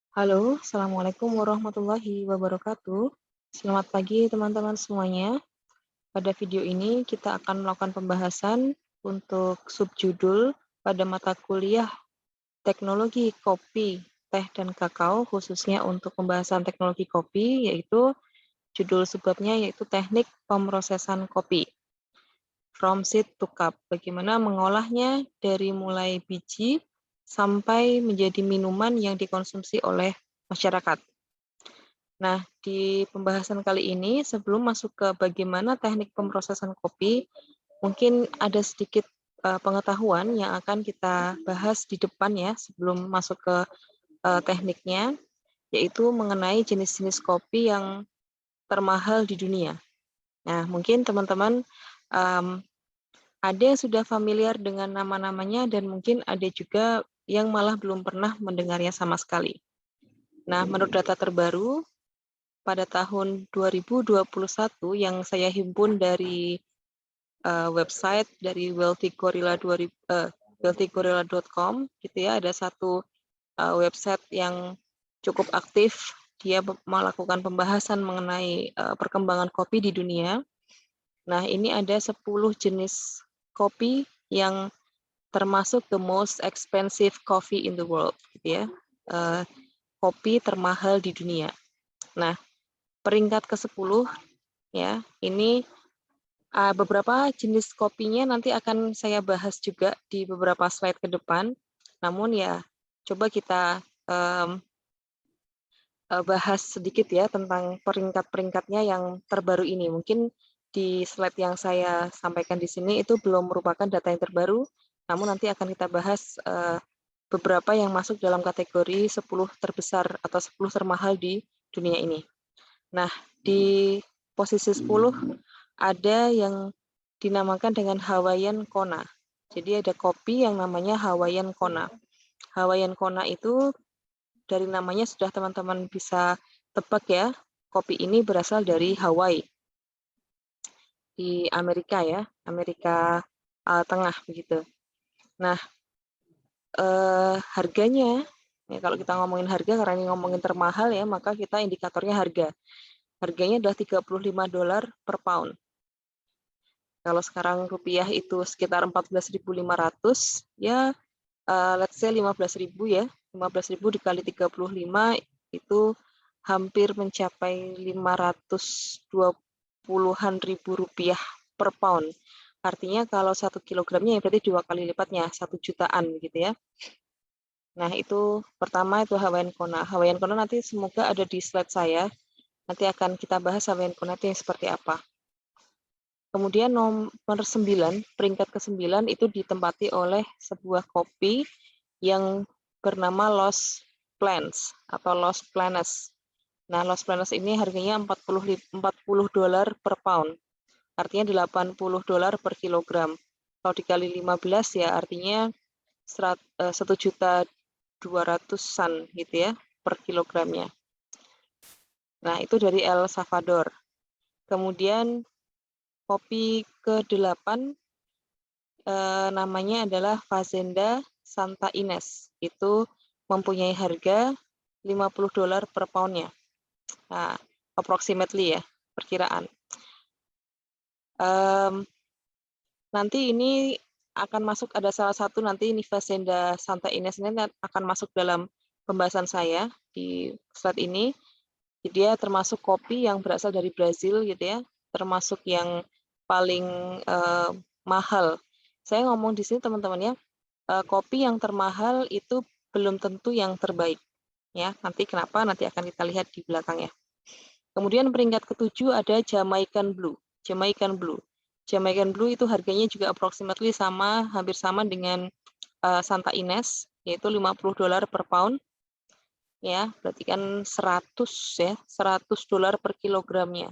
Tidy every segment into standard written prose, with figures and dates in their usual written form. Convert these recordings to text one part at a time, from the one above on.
Halo, Assalamualaikum warahmatullahi wabarakatuh. Selamat pagi teman-teman semuanya. Pada video ini kita akan melakukan pembahasan untuk subjudul pada mata kuliah Teknologi Kopi, Teh dan Kakao, khususnya untuk pembahasan teknologi kopi, yaitu judul subbabnya yaitu Teknik Pemrosesan Kopi, From Seed to Cup. Bagaimana mengolahnya dari mulai biji sampai menjadi minuman yang dikonsumsi oleh masyarakat. Nah, di pembahasan kali ini, sebelum masuk ke bagaimana teknik pemrosesan kopi, mungkin ada sedikit pengetahuan yang akan kita bahas di depan ya, sebelum masuk ke tekniknya, yaitu mengenai jenis-jenis kopi yang termahal di dunia. Nah, mungkin teman-teman ada yang sudah familiar dengan nama-namanya dan mungkin ada juga yang malah belum pernah mendengarnya sama sekali. Nah, menurut data terbaru, pada tahun 2021 yang saya himpun dari website dari wealthygorilla.com gitu ya, ada satu website yang cukup aktif, dia melakukan pembahasan mengenai perkembangan kopi di dunia. Nah, ini ada 10 jenis kopi yang termasuk the most expensive coffee in the world gitu ya. Kopi termahal di dunia. Nah, peringkat ke-10 ya, ini beberapa jenis kopinya nanti akan saya bahas juga di beberapa slide ke depan. Namun ya, coba kita bahas sedikit ya tentang peringkat-peringkatnya yang terbaru ini. Mungkin di slide yang saya sampaikan di sini itu belum merupakan data yang terbaru, namun nanti akan kita bahas beberapa yang masuk dalam kategori 10 terbesar atau 10 termahal di dunia ini. Nah, di posisi 10 ada yang dinamakan dengan Hawaiian Kona. Jadi ada kopi yang namanya Hawaiian Kona. Hawaiian Kona itu dari namanya sudah teman-teman bisa tebak ya, kopi ini berasal dari Hawaii di Amerika ya, Amerika Tengah begitu. Nah, harganya ya, kalau kita ngomongin harga karena ini ngomongin termahal ya, maka kita indikatornya harga. Harganya adalah $35 per pound. Kalau sekarang rupiah itu sekitar 14.500, ya let's say 15.000 ya. 15.000 dikali 35 itu hampir mencapai 520-an ribu rupiah per pound. Artinya kalau 1 kilogramnya ya berarti 2 kali lipatnya, 1 jutaan gitu ya. Nah, itu pertama itu Hawaiian Kona. Hawaiian Kona nanti semoga ada di slide saya. Nanti akan kita bahas Hawaiian Kona itu yang seperti apa. Kemudian nomor 9, peringkat ke-9 itu ditempati oleh sebuah kopi yang bernama Lost Plants atau Lost Planes. Nah, Lost Planes ini harganya $40 per pound. Artinya $80 per kilogram. Kalau dikali 15 ya artinya 1.200.000-an gitu ya per kilogramnya. Nah, itu dari El Salvador. Kemudian kopi ke-8 namanya adalah Fazenda Santa Ines. Itu mempunyai harga $50 per poundnya. Nah, approximately ya, perkiraan. Nanti ini akan masuk, ada salah satu nanti ini Fazenda Santa Ines ini akan masuk dalam pembahasan saya di slide ini. Dia termasuk kopi yang berasal dari Brazil gitu ya, termasuk yang paling mahal. Saya ngomong di sini teman-teman ya, kopi yang termahal itu belum tentu yang terbaik ya. Nanti kenapa nanti akan kita lihat di belakangnya. Kemudian peringkat ke-7 ada Jamaican Blue. Jamaican Blue. Jamaican Blue itu harganya juga approximately sama, hampir sama dengan Santa Ines, yaitu $50 per pound. Ya, berarti kan 100 ya, $100 per kilogramnya.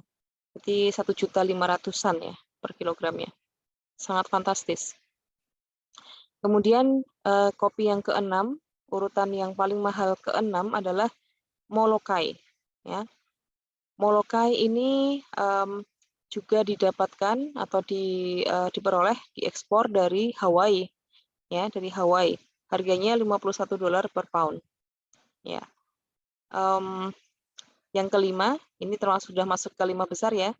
Berarti 1.500.000-an ya per kilogramnya. Sangat fantastis. Kemudian kopi yang ke-6, urutan yang paling mahal ke-6 adalah Molokai. Ya. Molokai ini juga didapatkan atau diperoleh, diekspor dari Hawaii. Ya, dari Hawaii. Harganya $51 per pound. Ya. Yang kelima, ini termasuk sudah masuk ke 5 besar ya.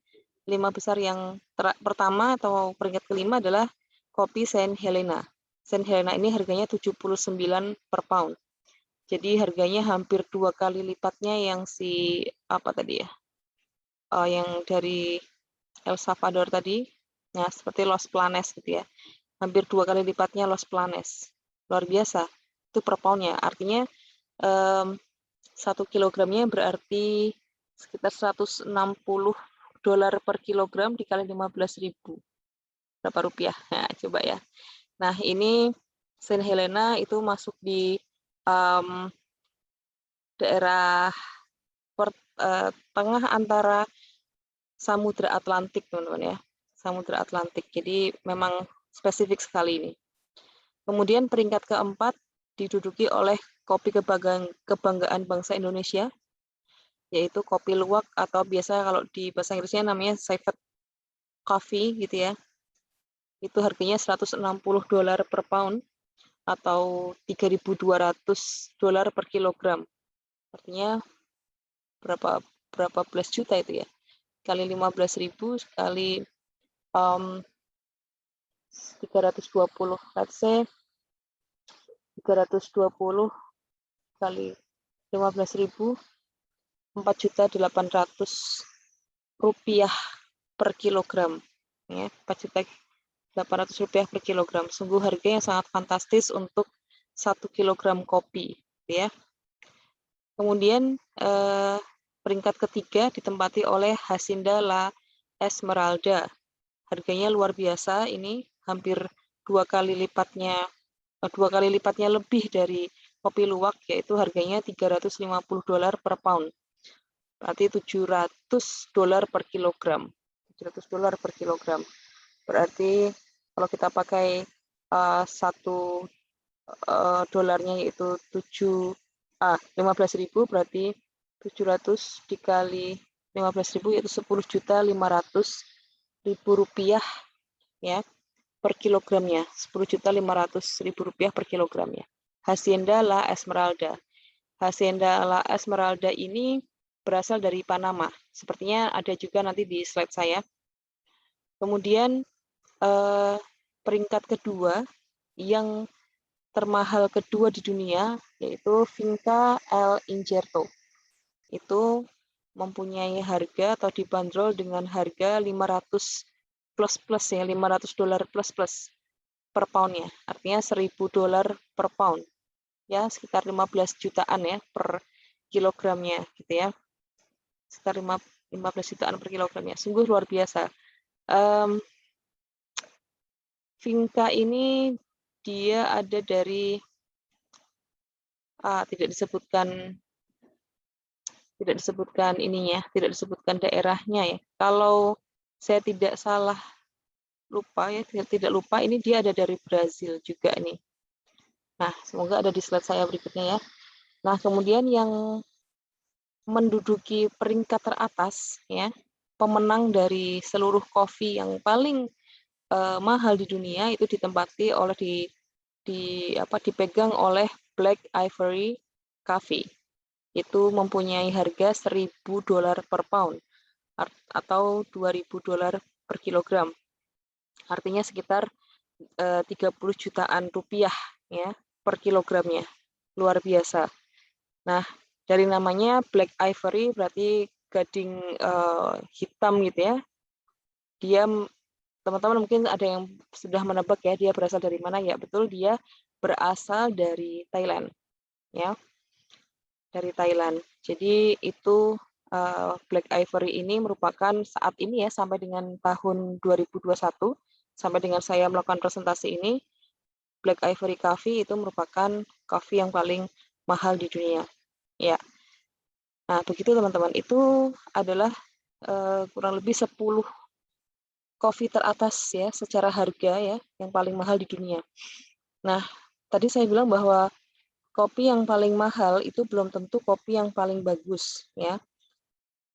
5 besar yang pertama atau peringkat kelima adalah kopi Saint Helena. Saint Helena ini harganya 79 per pound. Jadi harganya hampir 2 kali lipatnya yang apa tadi ya? Yang dari El Salvador tadi. Nah, seperti Los Planes gitu ya. Hampir 2 kali lipatnya Los Planes. Luar biasa. Itu per poundnya. Artinya 1 kilogramnya berarti sekitar 160 dolar per kilogram dikali 15.000. Berapa rupiah? Nah, coba ya. Nah, ini Saint Helena itu masuk di daerah tengah antara Samudra Atlantik, teman-teman ya. Samudra Atlantik. Jadi memang spesifik sekali ini. Kemudian peringkat keempat diduduki oleh kopi kebanggaan bangsa Indonesia, yaitu kopi luwak atau biasa kalau di bahasa Inggrisnya namanya civet coffee gitu ya. Itu harganya 160 dolar per pound atau 3.200 dolar per kilogram. Artinya berapa belas juta itu ya? Kali 15.000 kali 320, let's say 320 kali 15.000, 4.800.000 rupiah per kilogram. Ya, 4.800.000 rupiah per kilogram. Sungguh harga yang sangat fantastis untuk 1 kilogram kopi. Ya. Kemudian peringkat ketiga ditempati oleh Hacienda La Esmeralda. Harganya luar biasa, ini hampir 2 kali lipatnya lebih dari kopi luwak, yaitu harganya 350 dolar per pound. Berarti 700 dolar per kilogram. 700 dolar per kilogram. Berarti kalau kita pakai 1 dolarnya yaitu 15.000, berarti 700 dikali 15.000 yaitu 10.500.000 rupiah ya per kilogramnya. 10.500.000 rupiah per kilogramnya. Hacienda La Esmeralda. Hacienda La Esmeralda ini berasal dari Panama. Sepertinya ada juga nanti di slide saya. Kemudian peringkat kedua yang termahal kedua di dunia yaitu Finca El Injerto. Itu mempunyai harga atau dibanderol dengan harga 500 plus ya, 500 dolar plus per poundnya. Artinya 1.000 dolar per pound. Ya, sekitar 15 jutaan ya per kilogramnya gitu ya. Sekitar 15 jutaan per kilogramnya. Sungguh luar biasa. Finca ini dia ada dari tidak disebutkan ininya, tidak disebutkan daerahnya ya. Kalau saya tidak salah lupa ya, tidak lupa ini dia ada dari Brazil juga nih. Nah, semoga ada di slide saya berikutnya ya. Nah, kemudian yang menduduki peringkat teratas ya, pemenang dari seluruh kopi yang paling mahal di dunia itu ditempati oleh dipegang oleh Black Ivory Coffee. Itu mempunyai harga 1.000 dolar per pound atau 2.000 dolar per kilogram. Artinya sekitar 30 jutaan rupiah ya per kilogramnya. Luar biasa. Nah, dari namanya Black Ivory berarti gading hitam gitu ya. Dia teman-teman mungkin ada yang sudah menebak ya dia berasal dari mana ya. Betul, dia berasal dari Thailand. Ya. Dari Thailand. Jadi itu Black Ivory ini merupakan saat ini ya sampai dengan tahun 2021 sampai dengan saya melakukan presentasi ini Black Ivory Coffee itu merupakan coffee yang paling mahal di dunia. Ya. Nah, begitu teman-teman. Itu adalah kurang lebih 10 kopi teratas ya secara harga ya yang paling mahal di dunia. Nah, tadi saya bilang bahwa kopi yang paling mahal itu belum tentu kopi yang paling bagus ya.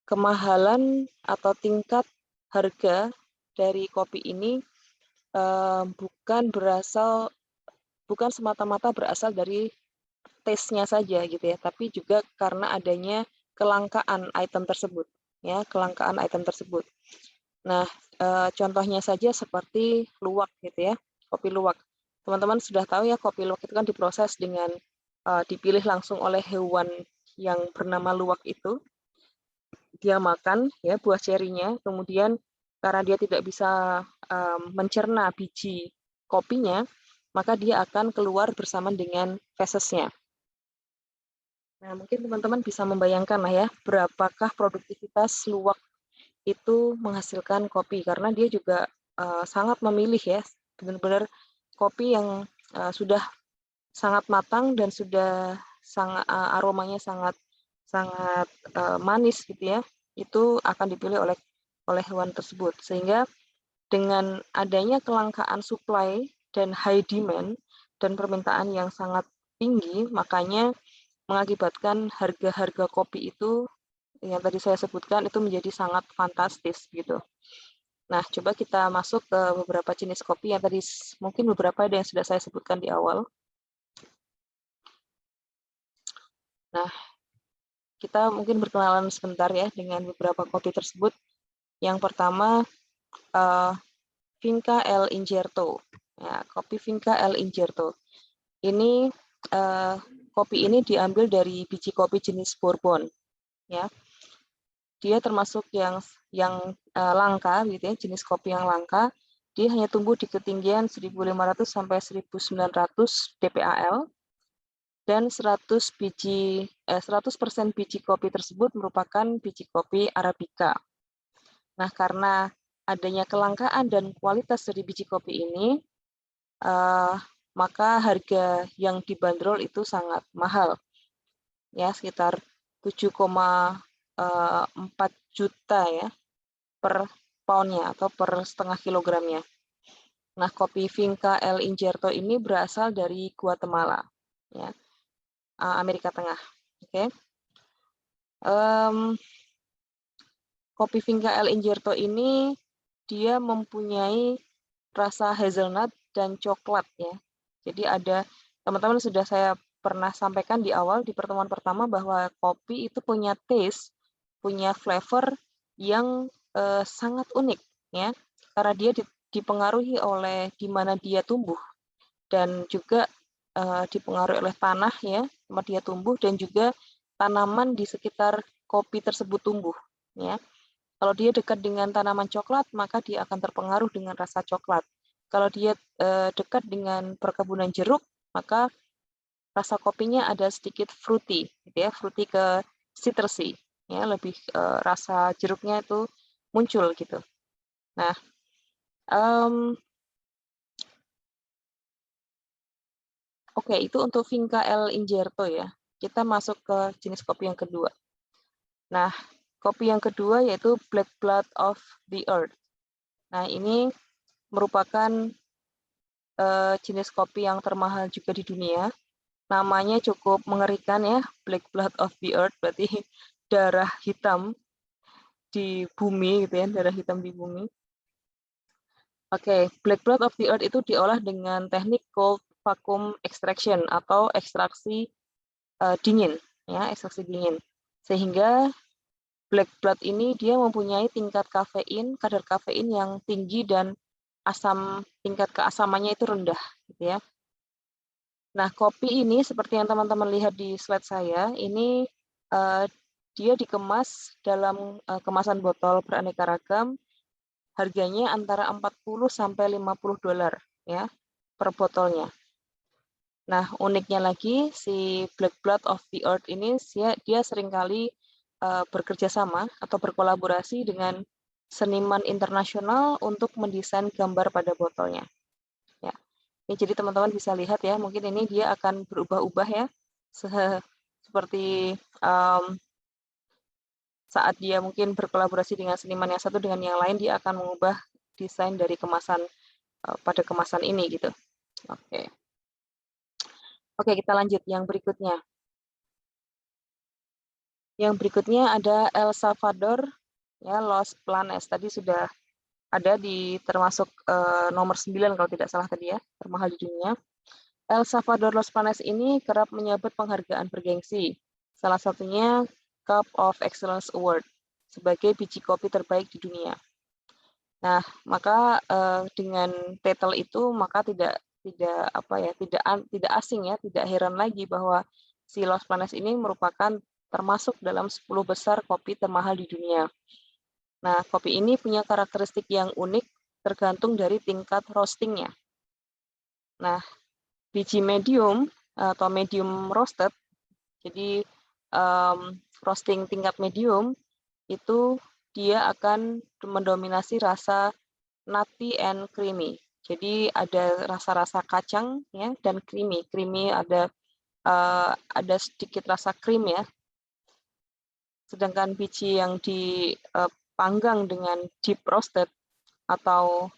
Kemahalan atau tingkat harga dari kopi ini bukan semata-mata berasal dari taste-nya saja gitu ya, tapi juga karena adanya kelangkaan item tersebut, ya, kelangkaan item tersebut. Nah, contohnya saja seperti luwak gitu ya, kopi luwak. Teman-teman sudah tahu ya, kopi luwak itu kan diproses dengan dipilih langsung oleh hewan yang bernama luwak itu. Dia makan ya buah cerinya, kemudian karena dia tidak bisa mencerna biji kopinya, maka dia akan keluar bersama dengan fesesnya. Nah, mungkin teman-teman bisa membayangkan lah ya, berapakah produktivitas luwak itu menghasilkan kopi, karena dia juga sangat memilih ya, benar-benar kopi yang sudah sangat matang dan sudah sangat aromanya sangat sangat manis gitu ya, itu akan dipilih oleh hewan tersebut. Sehingga dengan adanya kelangkaan supply dan high demand dan permintaan yang sangat tinggi, makanya mengakibatkan harga-harga kopi itu yang tadi saya sebutkan itu menjadi sangat fantastis gitu. Nah, coba kita masuk ke beberapa jenis kopi yang tadi mungkin beberapa ada yang sudah saya sebutkan di awal. Nah, kita mungkin berkenalan sebentar ya dengan beberapa kopi tersebut. Yang pertama, Finca El Injerto. Ya, kopi Finca El Injerto. Ini kopi ini diambil dari biji kopi jenis Bourbon. Ya, dia termasuk yang langka gitu ya, jenis kopi yang langka. Dia hanya tumbuh di ketinggian 1.500 sampai 1.900 dpal dan 100% biji kopi tersebut merupakan biji kopi Arabica. Nah, karena adanya kelangkaan dan kualitas dari biji kopi ini, maka harga yang dibanderol itu sangat mahal. Ya, sekitar 7,4 juta ya per poundnya atau per setengah kilogramnya. Nah, kopi Finca El Injerto ini berasal dari Guatemala, ya, Amerika Tengah. Oke. Kopi Finca El Injerto ini dia mempunyai rasa hazelnut dan coklat ya. Jadi teman-teman sudah saya pernah sampaikan di awal di pertemuan pertama bahwa kopi itu punya taste, punya flavor yang sangat unik ya. Karena dia dipengaruhi oleh di mana dia tumbuh dan juga dipengaruhi oleh tanah ya, tempat dia tumbuh dan juga tanaman di sekitar kopi tersebut tumbuh ya. Kalau dia dekat dengan tanaman coklat, maka dia akan terpengaruh dengan rasa coklat. Kalau dia dekat dengan perkebunan jeruk, maka rasa kopinya ada sedikit fruity, gitu ya, fruity ke citrusy, ya, lebih rasa jeruknya itu muncul gitu. Nah, oke, itu untuk Finca El Injerto ya. Kita masuk ke jenis kopi yang kedua. Nah, kopi yang kedua yaitu Black Blood of the Earth. Nah, ini merupakan jenis kopi yang termahal juga di dunia. Namanya cukup mengerikan ya, Black Blood of the Earth, berarti darah hitam di bumi gitu ya, darah hitam di bumi. Oke, Black Blood of the Earth itu diolah dengan teknik cold vacuum extraction atau ekstraksi dingin, ya, ekstraksi dingin. Sehingga Black Blood ini dia mempunyai tingkat kafein, kadar kafein yang tinggi dan tingkat keasamannya itu rendah, gitu ya. Nah, kopi ini seperti yang teman-teman lihat di slide saya, ini dia dikemas dalam kemasan botol beraneka ragam, harganya antara 40 sampai 50 dolar ya per botolnya. Nah, uniknya lagi si Black Blood of the Earth ini dia seringkali bekerja sama atau berkolaborasi dengan seniman internasional untuk mendesain gambar pada botolnya. Ya. Jadi teman-teman bisa lihat ya, mungkin ini dia akan berubah-ubah ya, seperti saat dia mungkin berkolaborasi dengan seniman yang satu dengan yang lain, dia akan mengubah desain dari kemasan pada kemasan ini gitu. Oke. Oke, kita lanjut yang berikutnya. Yang berikutnya ada El Salvador, ya, Los Planes. Tadi sudah ada termasuk nomor 9 kalau tidak salah tadi ya, termahal di dunia. El Salvador Los Planes ini kerap menyabet penghargaan bergengsi, salah satunya Cup of Excellence Award sebagai biji kopi terbaik di dunia. Nah, maka dengan titel itu maka tidak asing ya, tidak heran lagi bahwa si Los Planes ini merupakan termasuk dalam 10 besar kopi termahal di dunia. Nah, kopi ini punya karakteristik yang unik tergantung dari tingkat roastingnya. Nah, biji medium atau medium roasted, jadi roasting tingkat medium itu dia akan mendominasi rasa nutty and creamy. Jadi ada rasa-rasa kacang ya dan creamy. Creamy ada sedikit rasa krim ya. Sedangkan biji yang dipanggang dengan deep roasted atau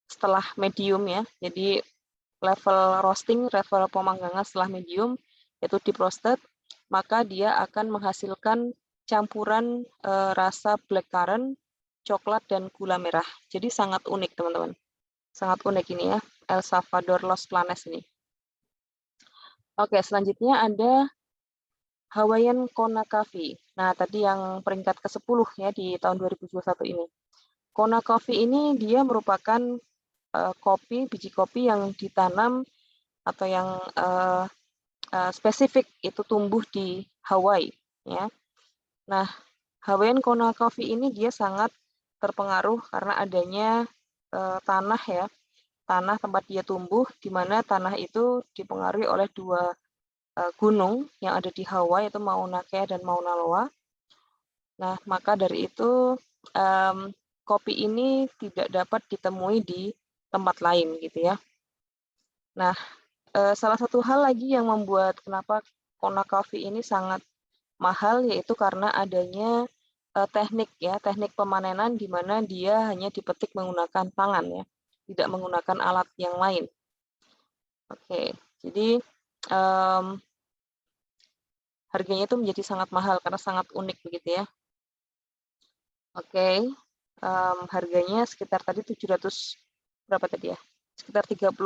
setelah medium ya. Jadi level roasting, level pemanggangan setelah medium yaitu deep roasted, maka dia akan menghasilkan campuran rasa blackcurrant, coklat, dan gula merah. Jadi sangat unik, teman-teman. Sangat unik ini ya, El Salvador Los Planes ini. Oke, selanjutnya ada Hawaiian Kona Coffee. Nah, tadi yang peringkat ke-10 ya di tahun 2021 ini. Kona Coffee ini dia merupakan biji kopi yang ditanam atau yang spesifik itu tumbuh di Hawaii ya. Nah, Hawaiian Kona Coffee ini dia sangat terpengaruh karena adanya tanah ya, tanah tempat dia tumbuh, di mana tanah itu dipengaruhi oleh dua gunung yang ada di Hawaii, yaitu Mauna Kea dan Mauna Loa. Nah, maka dari itu kopi ini tidak dapat ditemui di tempat lain gitu ya. Nah, salah satu hal lagi yang membuat kenapa Kona Coffee ini sangat mahal yaitu karena adanya teknik pemanenan di mana dia hanya dipetik menggunakan tangan ya, tidak menggunakan alat yang lain. Oke, jadi harganya itu menjadi sangat mahal karena sangat unik begitu ya. Oke, harganya sekitar tadi 700 berapa tadi ya? Sekitar $35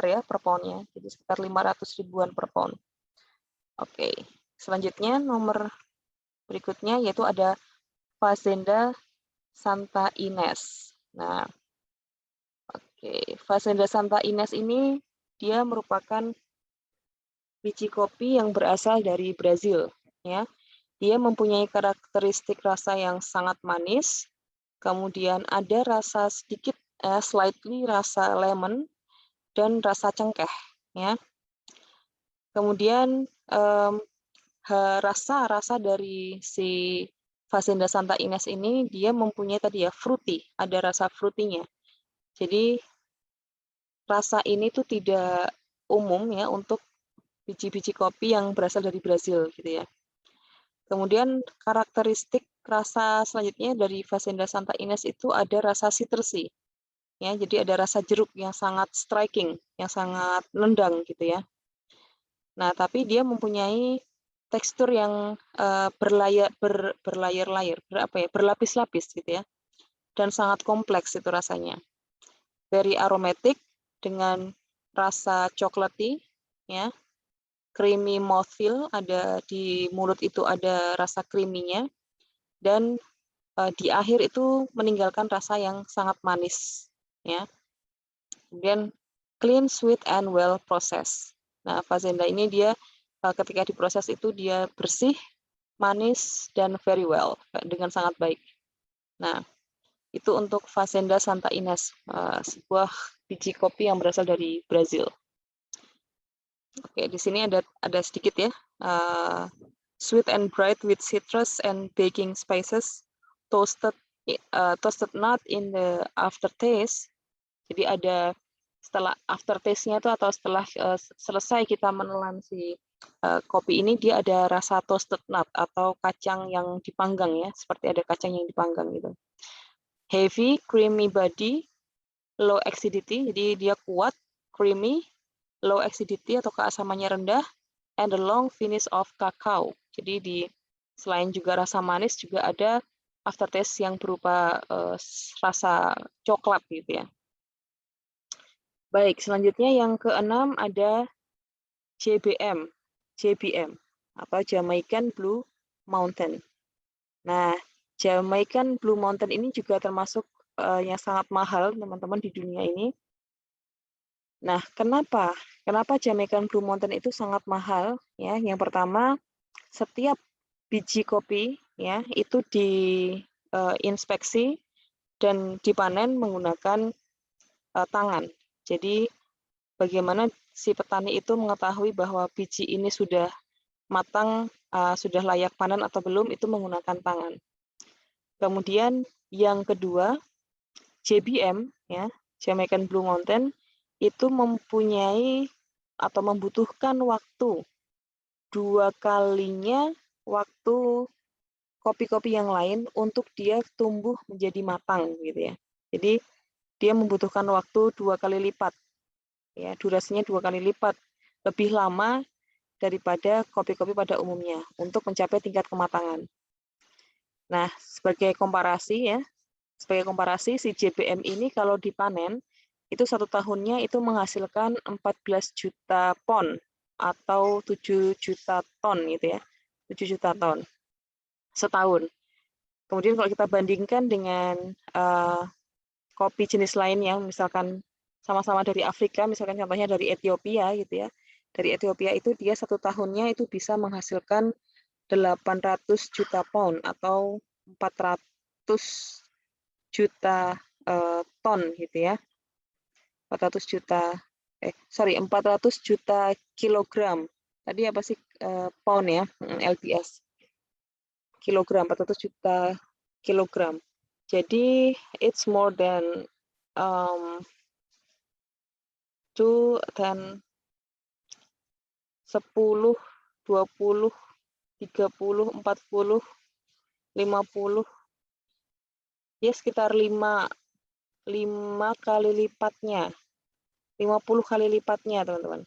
ya per poundnya, jadi sekitar 500 ribuan per pound. Oke, selanjutnya nomor berikutnya yaitu ada Fazenda Santa Ines. Nah, oke, Fazenda Santa Ines ini dia merupakan biji kopi yang berasal dari Brazil ya. Dia mempunyai karakteristik rasa yang sangat manis, kemudian ada rasa sedikit slightly rasa lemon dan rasa cengkeh ya. Kemudian rasa dari si Fazenda Santa Ines ini dia mempunyai tadi ya fruity, ada rasa fruity-nya. Jadi rasa ini tuh tidak umum ya untuk biji-biji kopi yang berasal dari Brazil gitu ya. Kemudian karakteristik rasa selanjutnya dari Fazenda Santa Ines itu ada rasa citrusy. Ya, jadi ada rasa jeruk yang sangat striking, yang sangat nendang gitu ya. Nah, tapi dia mempunyai tekstur yang berlapis-lapis gitu ya. Dan sangat kompleks itu rasanya. Very aromatic dengan rasa chocolatey ya. Creamy mouthfeel, ada di mulut itu ada rasa creamy-nya, dan di akhir itu meninggalkan rasa yang sangat manis ya. Kemudian clean, sweet, and well processed. Nah, Fazenda ini dia ketika diproses itu dia bersih, manis, dan very well, dengan sangat baik. Nah, itu untuk Fazenda Santa Ines, sebuah biji kopi yang berasal dari Brazil. Oke, di sini ada sedikit ya. Sweet and bright with citrus and baking spices, toasted nut in the aftertaste. Jadi ada setelah aftertaste-nya itu atau setelah selesai kita menelan si kopi ini, dia ada rasa toasted nut atau kacang yang dipanggang ya, seperti ada kacang yang dipanggang gitu. Heavy, creamy body, low acidity, jadi dia kuat, creamy, low acidity atau keasamannya rendah, and the long finish of cacao. Jadi selain juga rasa manis juga ada aftertaste yang berupa rasa coklat gitu ya. Baik, selanjutnya yang keenam ada JBM, JBM atau Jamaican Blue Mountain. Nah, Jamaican Blue Mountain ini juga termasuk yang sangat mahal teman-teman di dunia ini. Nah, kenapa? Kenapa Jamaican Blue Mountain itu sangat mahal? Ya, yang pertama, setiap biji kopi ya itu diinspeksi dan dipanen menggunakan tangan. Jadi bagaimana si petani itu mengetahui bahwa biji ini sudah matang, sudah layak panen atau belum, itu menggunakan tangan. Kemudian yang kedua, JBM, ya, Jamaican Blue Mountain, itu mempunyai atau membutuhkan waktu 2 kalinya waktu kopi-kopi yang lain untuk dia tumbuh menjadi matang, gitu ya. Jadi dia membutuhkan waktu 2 kali lipat, ya, durasinya 2 kali lipat, lebih lama daripada kopi-kopi pada umumnya untuk mencapai tingkat kematangan. Nah, sebagai komparasi si JBM ini kalau dipanen itu 1 tahunnya itu menghasilkan 14 juta pon atau 7 juta ton gitu ya, 7 juta ton setahun. Kemudian kalau kita bandingkan dengan kopi jenis lain yang misalkan sama-sama dari Afrika, misalkan contohnya dari Ethiopia gitu ya. Dari Ethiopia itu dia 1 tahunnya itu bisa menghasilkan 800 juta pound atau 400 juta ton gitu ya. 400 juta kilogram. Tadi apa sih pound ya, LBS. Kilogram, 400 juta kilogram. Jadi it's more than 10, 20, 30, 40, 50, ya sekitar 5 kali lipatnya, 50 kali lipatnya teman-teman.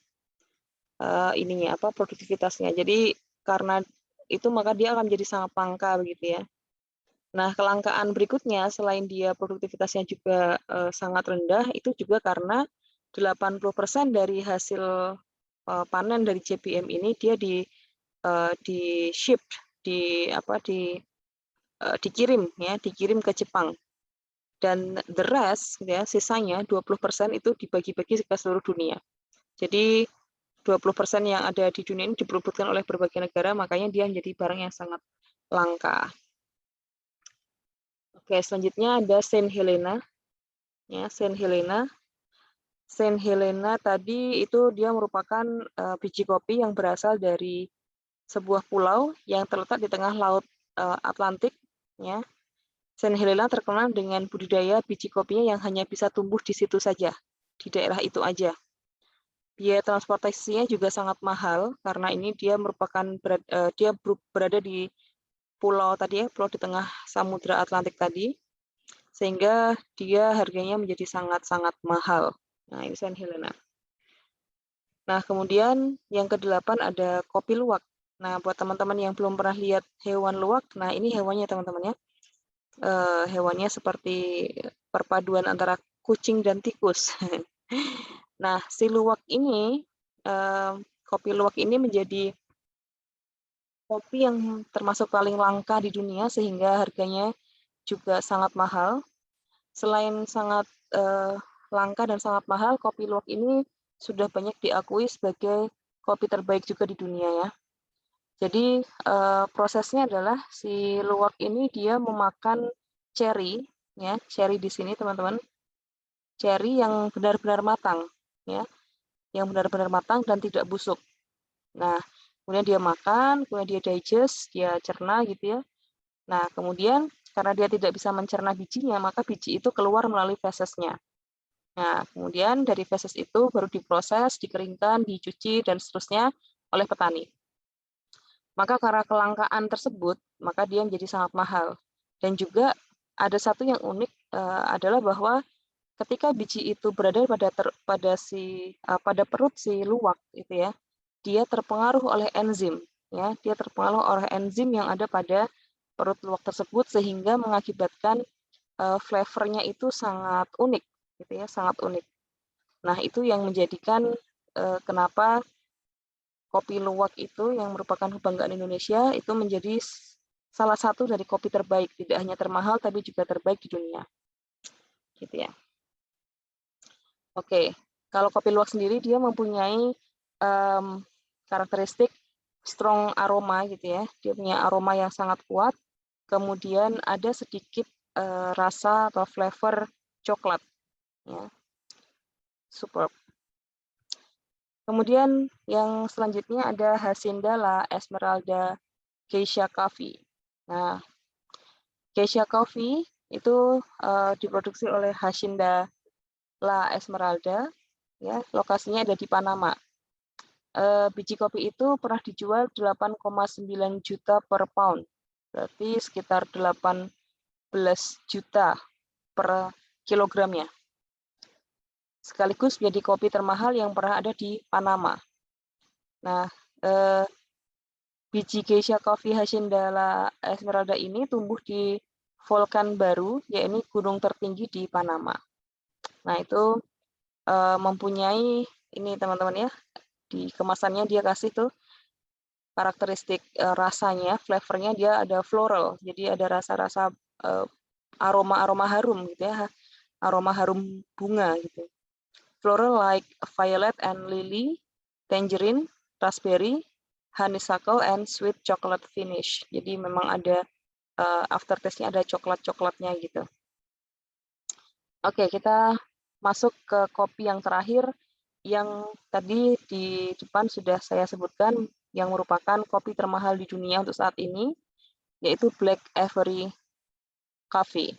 Ininya apa produktivitasnya. Jadi karena itu maka dia akan menjadi sangat langka begitu ya. Nah, kelangkaan berikutnya selain dia produktivitasnya juga sangat rendah, itu juga karena 80% dari hasil panen dari JBM ini dia di-ship, dikirim ke Jepang. Dan the rest ya, sisanya 20% itu dibagi-bagi ke seluruh dunia. Jadi 20% yang ada di dunia ini diperebutkan oleh berbagai negara, makanya dia menjadi barang yang sangat langka. Oke, selanjutnya ada Saint Helena. Ya, Saint Helena. Saint Helena tadi itu dia merupakan biji kopi yang berasal dari sebuah pulau yang terletak di tengah Laut Atlantik. Ya. Saint Helena terkenal dengan budidaya biji kopinya yang hanya bisa tumbuh di situ saja, di daerah itu aja. Biaya transportasinya juga sangat mahal karena ini dia berada di pulau tadi ya, pulau di tengah Samudra Atlantik tadi, sehingga dia harganya menjadi sangat-sangat mahal. Nah, ini Saint Helena. Nah, kemudian yang ke-8 ada kopi luwak. Nah, buat teman-teman yang belum pernah lihat hewan luwak, nah ini hewannya teman-teman ya. Hewannya seperti perpaduan antara kucing dan tikus. Nah, si luwak ini, kopi luwak ini menjadi kopi yang termasuk paling langka di dunia sehingga harganya juga sangat mahal. Selain sangat langka dan sangat mahal, kopi luwak ini sudah banyak diakui sebagai kopi terbaik juga di dunia ya. Jadi prosesnya adalah si luwak ini dia memakan cherry, ya cherry di sini teman-teman, cherry yang benar-benar matang, ya, yang benar-benar matang dan tidak busuk. Nah, kemudian dia makan, kemudian dia digest, dia cerna gitu ya. Nah, kemudian karena dia tidak bisa mencerna bijinya, maka biji itu keluar melalui fesesnya. Nah, kemudian dari feses itu baru diproses, dikeringkan, dicuci, dan seterusnya oleh petani. Maka karena kelangkaan tersebut, maka dia menjadi sangat mahal. Dan juga ada satu yang unik adalah bahwa ketika biji itu berada pada perut si luwak itu ya, dia terpengaruh oleh enzim, ya, dia terpengaruh oleh enzim yang ada pada perut luwak tersebut sehingga mengakibatkan flavornya itu sangat unik, gitu ya, sangat unik. Nah, itu yang menjadikan kenapa kopi luwak itu yang merupakan kebanggaan Indonesia itu menjadi salah satu dari kopi terbaik, tidak hanya termahal tapi juga terbaik di dunia. Gitu ya. Oke, kalau kopi luwak sendiri dia mempunyai karakteristik strong aroma gitu ya. Dia punya aroma yang sangat kuat. Kemudian ada sedikit rasa atau flavor coklat ya. Superb. Kemudian yang selanjutnya ada Hacienda La Esmeralda Geisha Coffee. Nah, Geisha Coffee itu diproduksi oleh Hacienda La Esmeralda, ya, lokasinya ada di Panama. Biji kopi itu pernah dijual 8,9 juta per pound, berarti sekitar 18 juta per kilogramnya. Sekaligus menjadi kopi termahal yang pernah ada di Panama. Nah, biji Geisha Coffee Hacienda La Esmeralda ini tumbuh di volkan baru, yaitu gunung tertinggi di Panama. Nah, itu mempunyai ini teman-teman ya, di kemasannya dia kasih tuh karakteristik rasanya, flavornya dia ada floral, jadi ada rasa-rasa aroma-aroma harum gitu ya, aroma harum bunga gitu. Floral like violet and lily, tangerine, raspberry, honeysuckle, and sweet chocolate finish. Jadi memang ada aftertaste-nya ada coklat-coklatnya gitu. Oke, kita masuk ke kopi yang terakhir yang tadi di depan sudah saya sebutkan yang merupakan kopi termahal di dunia untuk saat ini, yaitu Black Ivory Coffee.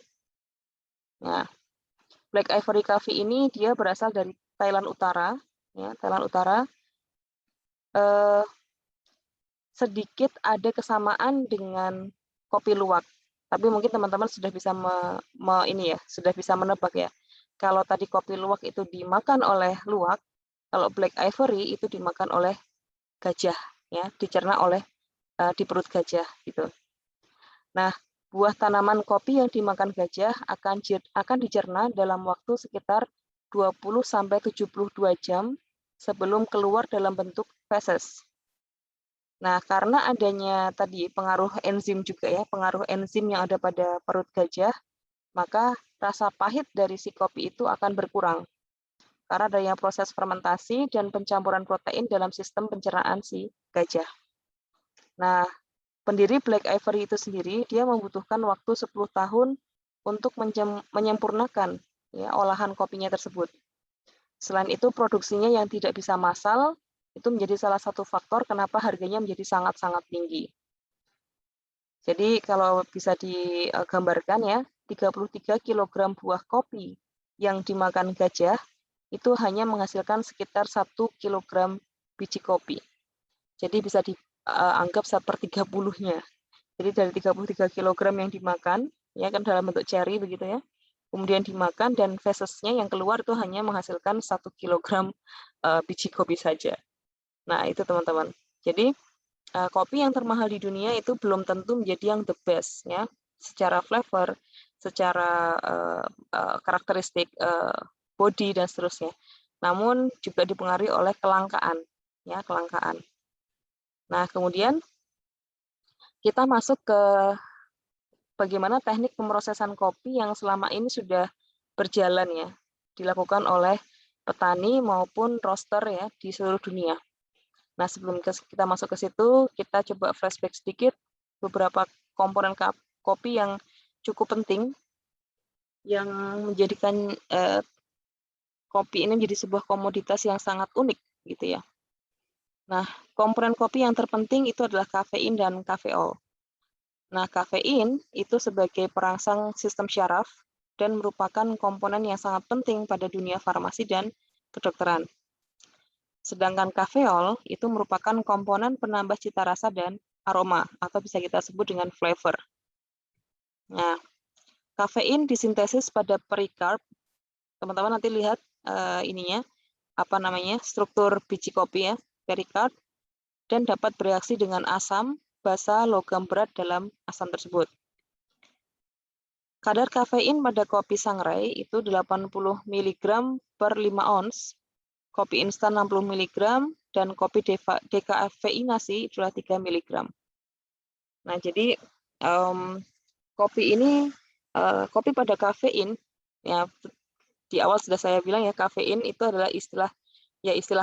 Nah, Black Ivory Coffee ini dia berasal dari Thailand Utara, ya, Thailand Utara. Sedikit ada kesamaan dengan kopi luwak, tapi mungkin teman-teman sudah bisa sudah bisa menebak ya. Kalau tadi kopi luwak itu dimakan oleh luwak, kalau Black Ivory itu dimakan oleh gajah, ya, dicerna oleh di perut gajah gitu. Nah, buah tanaman kopi yang dimakan gajah akan dicerna dalam waktu sekitar 20-72 jam sebelum keluar dalam bentuk feses. Nah, karena adanya tadi pengaruh enzim juga ya, pengaruh enzim yang ada pada perut gajah, maka rasa pahit dari si kopi itu akan berkurang. Karena adanya proses fermentasi dan pencampuran protein dalam sistem pencernaan si gajah. Nah, pendiri Black Ivory itu sendiri, dia membutuhkan waktu 10 tahun untuk menyempurnakan ya, olahan kopinya tersebut. Selain itu, produksinya yang tidak bisa massal, itu menjadi salah satu faktor kenapa harganya menjadi sangat-sangat tinggi. Jadi kalau bisa digambarkan ya, 33 kg buah kopi yang dimakan gajah itu hanya menghasilkan sekitar 1 kg biji kopi. Jadi bisa dianggap 1/30-nya. Jadi dari 33 kg yang dimakan, ya kan dalam bentuk cherry begitu ya, kemudian dimakan dan fesesnya yang keluar itu hanya menghasilkan 1 kg biji kopi saja. Nah itu teman-teman. Jadi kopi yang termahal di dunia itu belum tentu menjadi yang the best ya, secara flavor, secara karakteristik body dan seterusnya. Namun juga dipengaruhi oleh kelangkaan, ya kelangkaan. Nah kemudian kita masuk ke bagaimana teknik pemrosesan kopi yang selama ini sudah berjalan ya, dilakukan oleh petani maupun roaster ya di seluruh dunia. Nah, sebelum kita masuk ke situ, kita coba flashback sedikit beberapa komponen kopi yang cukup penting yang menjadikan kopi ini menjadi sebuah komoditas yang sangat unik gitu ya. Nah, komponen kopi yang terpenting itu adalah kafein dan kafeol. Nah, kafein itu sebagai perangsang sistem syaraf dan merupakan komponen yang sangat penting pada dunia farmasi dan kedokteran. Sedangkan kafeol itu merupakan komponen penambah cita rasa dan aroma, atau bisa kita sebut dengan flavor. Nah, kafein disintesis pada perikarp. Teman-teman nanti lihat struktur biji kopi ya, perikarp, dan dapat bereaksi dengan asam, basa, logam berat dalam asam tersebut. Kadar kafein pada kopi Sangrai itu 80 mg per 5 ons, kopi instan 60 mg, dan kopi dekafeinasi adalah 3 mg. Nah, jadi kopi ini, kopi pada kafein, ya di awal sudah saya bilang ya, kafein itu adalah istilah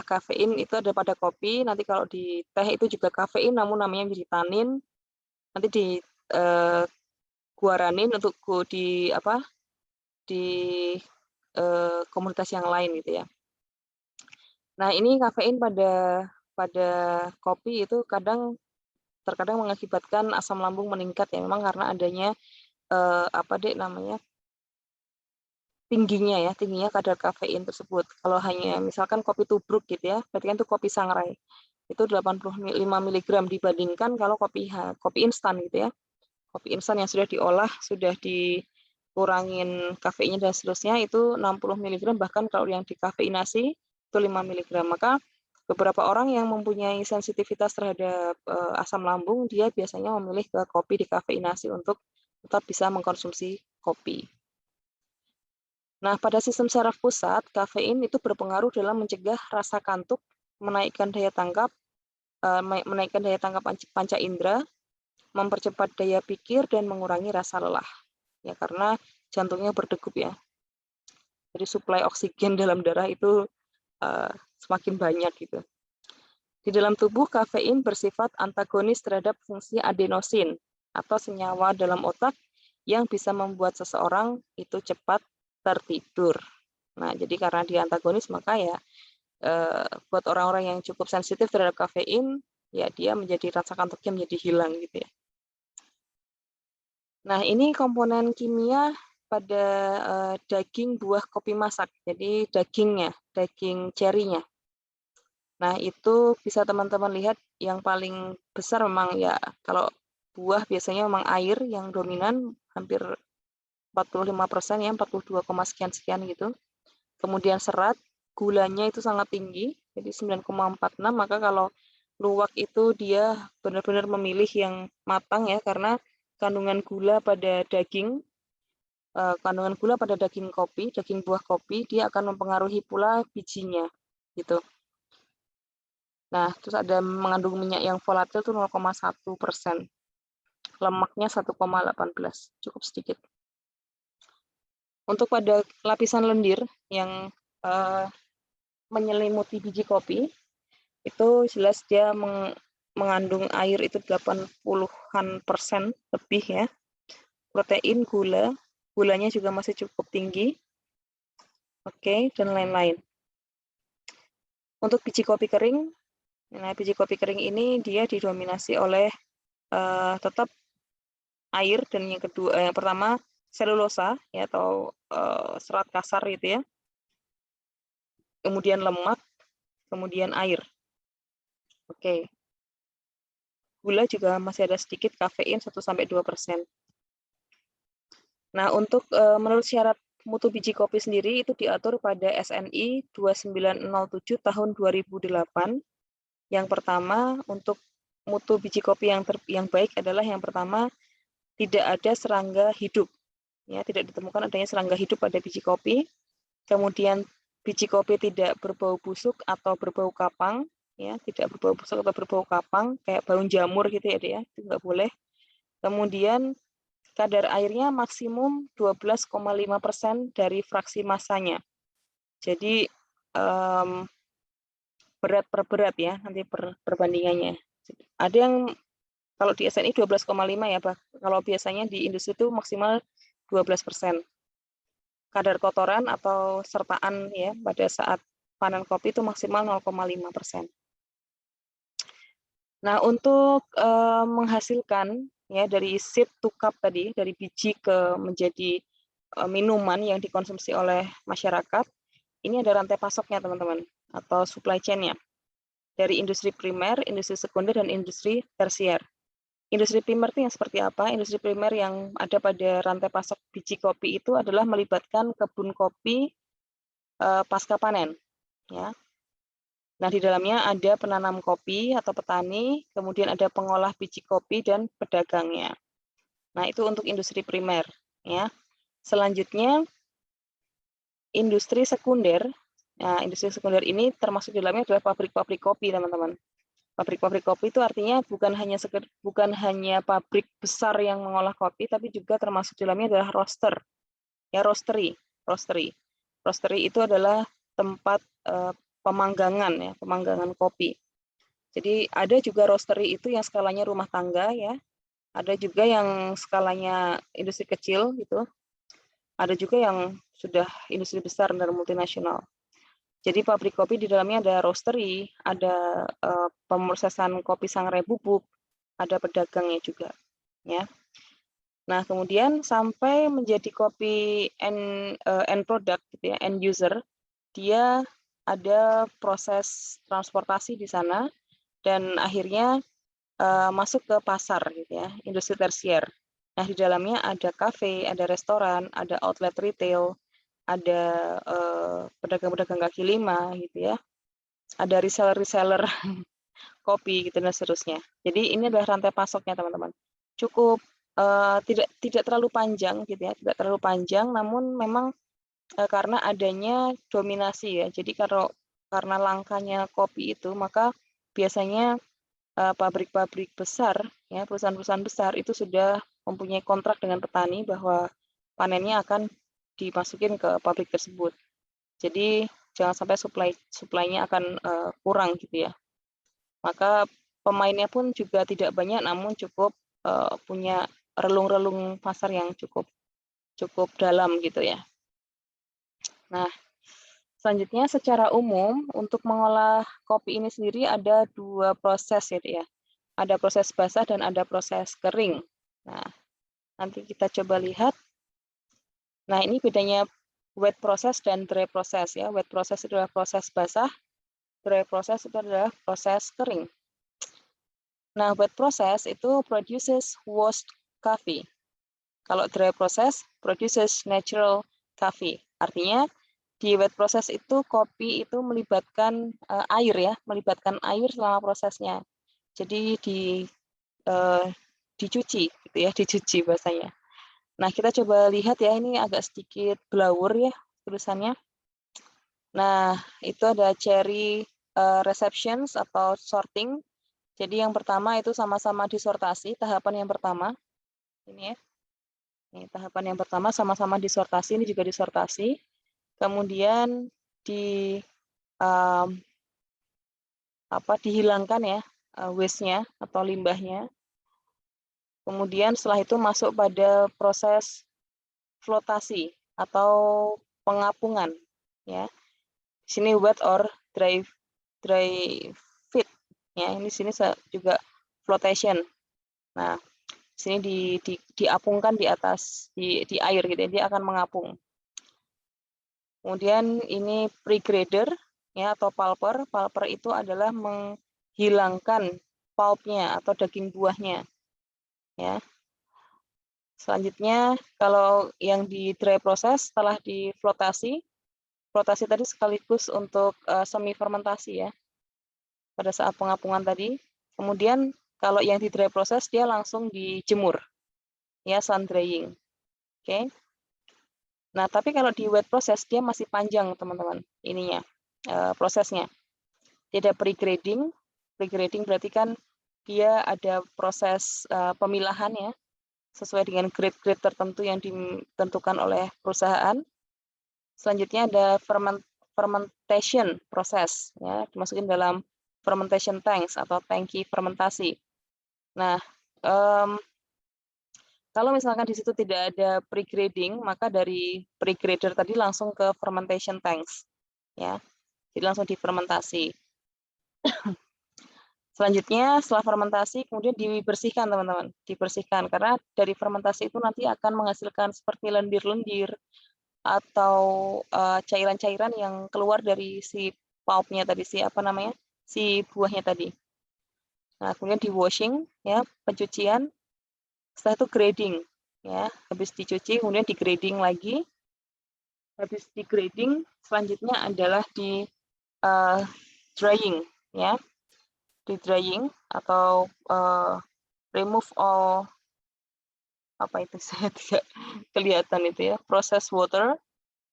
kafein itu ada pada kopi, nanti kalau di teh itu juga kafein namun namanya menjadi tanin, nanti di guaranin untuk di komunitas yang lain gitu ya. Nah, ini kafein pada kopi itu terkadang mengakibatkan asam lambung meningkat ya, memang karena adanya tingginya kadar kafein tersebut. Kalau hanya misalkan kopi tubruk gitu ya, berarti kan itu kopi Sangrai. Itu 85 mg dibandingkan kalau kopi instan gitu ya. Kopi instan yang sudah diolah, sudah dikurangin kafeinnya dan seterusnya itu 60 mg, bahkan kalau yang dikafeinasi itu 5 mg. Maka beberapa orang yang mempunyai sensitivitas terhadap asam lambung, dia biasanya memilih ke kopi dikafeinasi untuk tetap bisa mengkonsumsi kopi. Nah, pada sistem saraf pusat, kafein itu berpengaruh dalam mencegah rasa kantuk, menaikkan daya tangkap panca indera, mempercepat daya pikir, dan mengurangi rasa lelah. Ya, karena jantungnya berdegup ya. Jadi suplai oksigen dalam darah itu semakin banyak gitu. Di dalam tubuh, kafein bersifat antagonis terhadap fungsi adenosin atau senyawa dalam otak yang bisa membuat seseorang itu cepat tertidur. Nah, jadi karena dia antagonis, maka ya buat orang-orang yang cukup sensitif terhadap kafein, ya dia rasa kantuknya menjadi hilang gitu ya. Nah, ini komponen kimia pada daging buah kopi masak. Jadi daging cherry-nya. Nah, itu bisa teman-teman lihat yang paling besar memang ya, kalau buah biasanya memang air yang dominan, hampir 45% ya, 42, sekian gitu. Kemudian serat, gulanya itu sangat tinggi, jadi 9,46, maka kalau luwak itu dia benar-benar memilih yang matang ya, karena kandungan gula pada daging kopi, daging buah kopi, dia akan mempengaruhi pula bijinya, gitu. Nah, terus ada mengandung minyak yang volatil itu 0,1%, lemaknya 1,18, cukup sedikit. Untuk pada lapisan lendir yang menyelimuti biji kopi, itu jelas dia mengandung air itu 80-an% lebih ya. Protein, gulanya juga masih cukup tinggi. Oke, dan lain-lain. Untuk biji kopi kering, nah biji kopi kering ini dia didominasi oleh tetap air, dan yang pertama selulosa ya, atau serat kasar gitu ya. Kemudian lemak, kemudian air. Oke. Gula juga masih ada sedikit, kafein 1-2%. Nah, untuk menurut syarat mutu biji kopi sendiri itu diatur pada SNI 2907 tahun 2008. Yang pertama, untuk mutu biji kopi yang baik adalah yang pertama, tidak ada serangga hidup. Ya, tidak ditemukan adanya serangga hidup pada biji kopi. Kemudian biji kopi tidak berbau busuk atau berbau kapang, ya, tidak berbau busuk atau berbau kapang kayak bau jamur gitu ya, itu nggak boleh. Kemudian kadar airnya maksimum 12,5% dari fraksi massanya. Jadi berat per berat ya, nanti perbandingannya. Ada yang kalau di SNI 12,5 ya, kalau biasanya di industri itu maksimal 12%. Kadar kotoran atau sertaan ya pada saat panen kopi itu maksimal 0,5%. Nah, untuk menghasilkan ya dari seed to cup tadi, dari biji ke menjadi minuman yang dikonsumsi oleh masyarakat, ini ada rantai pasoknya teman-teman, atau supply chain-nya. Dari industri primer, industri sekunder, dan industri tersier. Industri primer itu yang seperti apa? Industri primer yang ada pada rantai pasok biji kopi itu adalah melibatkan kebun kopi pasca panen. Ya. Nah, di dalamnya ada penanam kopi atau petani, kemudian ada pengolah biji kopi dan pedagangnya. Nah, itu untuk industri primer. Ya. Selanjutnya, industri sekunder. Nah, industri sekunder ini termasuk di dalamnya adalah pabrik-pabrik kopi, teman-teman. Pabrik-pabrik kopi itu artinya bukan hanya pabrik besar yang mengolah kopi, tapi juga termasuk di dalamnya adalah roaster, ya roastery. Roastery itu adalah tempat pemanggangan, ya pemanggangan kopi. Jadi ada juga roastery itu yang skalanya rumah tangga, ya. Ada juga yang skalanya industri kecil gitu. Ada juga yang sudah industri besar dan multinasional. Jadi pabrik kopi di dalamnya ada roastery, ada pemrosesan kopi sangrai bubuk, ada pedagangnya juga, ya. Nah, kemudian sampai menjadi kopi end product, gitu ya, end user, dia ada proses transportasi di sana dan akhirnya masuk ke pasar, gitu ya, industri tersier. Nah, di dalamnya ada kafe, ada restoran, ada outlet retail, ada pedagang-pedagang kaki lima, gitu ya, ada reseller-reseller kopi gitu dan seterusnya. Jadi ini adalah rantai pasoknya, teman-teman. Cukup tidak terlalu panjang gitu ya, tidak terlalu panjang, namun memang karena adanya dominasi ya. Jadi karena langkanya kopi itu, maka biasanya pabrik-pabrik besar, ya perusahaan-perusahaan besar itu sudah mempunyai kontrak dengan petani bahwa panennya akan dimasukin ke pabrik tersebut. Jadi jangan sampai supply-nya akan kurang gitu ya. Maka pemainnya pun juga tidak banyak, namun cukup punya relung-relung pasar yang cukup dalam gitu ya. Nah, selanjutnya secara umum untuk mengolah kopi ini sendiri ada 2 proses gitu ya. Ada proses basah dan ada proses kering. Nah, nanti kita coba lihat. Nah, ini bedanya wet process dan dry process ya. Wet process itu adalah proses basah, dry process itu adalah proses kering. Nah, wet process itu produces washed coffee. Kalau dry process produces natural coffee. Artinya di wet process itu kopi itu melibatkan air ya, melibatkan air selama prosesnya. Jadi dicuci gitu ya, dicuci bahasanya. Nah, kita coba lihat ya, ini agak sedikit blur ya tulisannya. Nah, itu ada cherry receptions atau sorting. Jadi yang pertama itu sama-sama disortasi, tahapan yang pertama. Ini ya. Ini tahapan yang pertama sama-sama disortasi, ini juga disortasi. Kemudian dihilangkan ya waste-nya atau limbahnya. Kemudian setelah itu masuk pada proses flotasi atau pengapungan ya. Di sini wet or dry feed ya. Ini sini juga flotation. Nah, sini diapungkan di atas di air gitu ya, dia akan mengapung. Kemudian ini pre-grader ya atau pulper. Pulper itu adalah menghilangkan pulpnya atau daging buahnya. Ya. Selanjutnya kalau yang di dry process setelah diflotasi, flotasi tadi sekaligus untuk semi fermentasi ya. Pada saat pengapungan tadi. Kemudian kalau yang di dry process dia langsung dijemur. Ya, sun drying. Oke. Nah, tapi kalau di wet process dia masih panjang, teman-teman. Ininya prosesnya. Tidak pre-grading. Pre-grading berarti kan dia ada proses pemilahan ya, sesuai dengan grade-grade tertentu yang ditentukan oleh perusahaan. Selanjutnya ada fermentation proses, ya, dimasukin dalam fermentation tanks atau tangki fermentasi. Nah, kalau misalkan di situ tidak ada pre-grading, maka dari pre-grader tadi langsung ke fermentation tanks, ya, jadi langsung difermentasi. Selanjutnya setelah fermentasi kemudian dibersihkan teman-teman, dibersihkan karena dari fermentasi itu nanti akan menghasilkan seperti lendir-lendir atau cairan-cairan yang keluar dari si pulpnya tadi, si buahnya tadi. Nah, kemudian di washing ya, pencucian. Setelah itu grading ya, habis dicuci kemudian di grading lagi. Habis di grading selanjutnya adalah di drying ya. Di drying atau remove all apa itu saya tidak kelihatan itu ya, process water,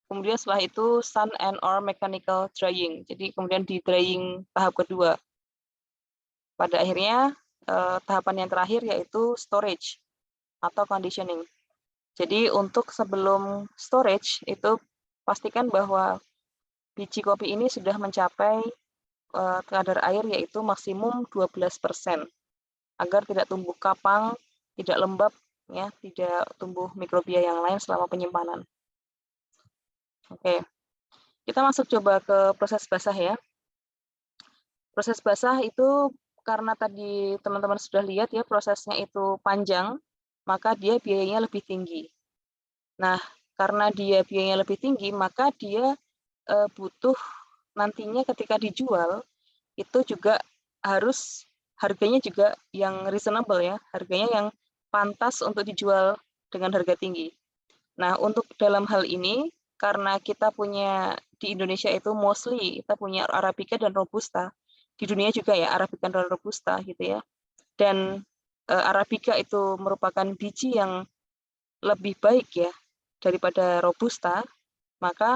kemudian setelah itu sun and or mechanical drying. Jadi kemudian di drying tahap kedua. Pada akhirnya tahapan yang terakhir yaitu storage atau conditioning. Jadi untuk sebelum storage itu pastikan bahwa biji kopi ini sudah mencapai kadar air yaitu maksimum 12% agar tidak tumbuh kapang, tidak lembab, ya, tidak tumbuh mikrobia yang lain selama penyimpanan. Oke, kita masuk coba ke proses basah ya. Proses basah itu karena tadi teman-teman sudah lihat ya prosesnya itu panjang, maka dia biayanya lebih tinggi. Nah, karena dia biayanya lebih tinggi, maka dia butuh nantinya ketika dijual itu juga harus harganya juga yang reasonable ya, harganya yang pantas untuk dijual dengan harga tinggi. Nah, untuk dalam hal ini karena kita punya di Indonesia itu mostly kita punya Arabica dan Robusta. Di dunia juga ya Arabica dan Robusta gitu ya. Dan Arabica itu merupakan biji yang lebih baik ya daripada Robusta, maka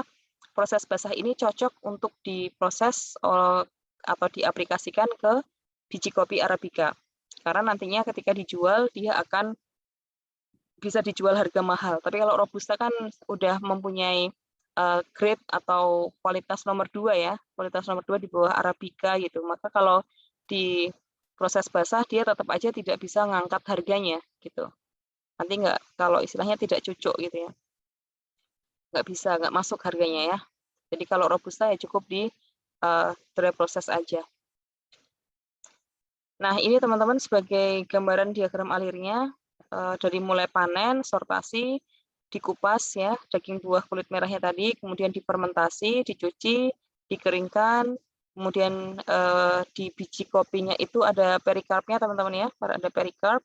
proses basah ini cocok untuk diproses atau diaplikasikan ke biji kopi Arabica. Karena nantinya ketika dijual, dia akan bisa dijual harga mahal. Tapi kalau Robusta kan udah mempunyai grade atau kualitas nomor 2 ya, kualitas nomor 2 di bawah Arabica gitu. Maka kalau di proses basah, dia tetap aja tidak bisa ngangkat harganya gitu. Nanti nggak, kalau istilahnya tidak cocok gitu ya. Nggak bisa, nggak masuk harganya ya. Jadi kalau Robusta ya cukup di dry proses aja. Nah, ini teman-teman sebagai gambaran diagram alirnya dari mulai panen, sortasi, dikupas ya, daging buah kulit merahnya tadi, kemudian difermentasi, dicuci, dikeringkan, kemudian di biji kopinya itu ada perikarpnya teman-teman ya, ada perikarp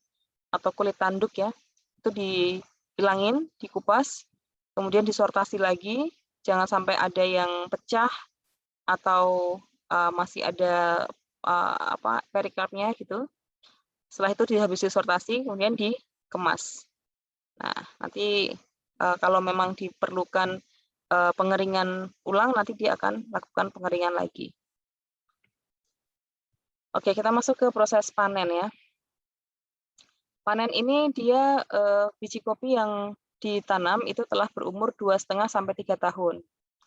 atau kulit tanduk ya, itu dihilangin, dikupas, kemudian disortasi lagi, jangan sampai ada yang pecah atau masih ada perikarpnya gitu. Setelah itu habis disortasi, kemudian dikemas. Nah, nanti kalau memang diperlukan pengeringan ulang, nanti dia akan lakukan pengeringan lagi. Oke, kita masuk ke proses panen ya. Panen ini dia biji kopi yang ditanam itu telah berumur 2,5 sampai 3 tahun.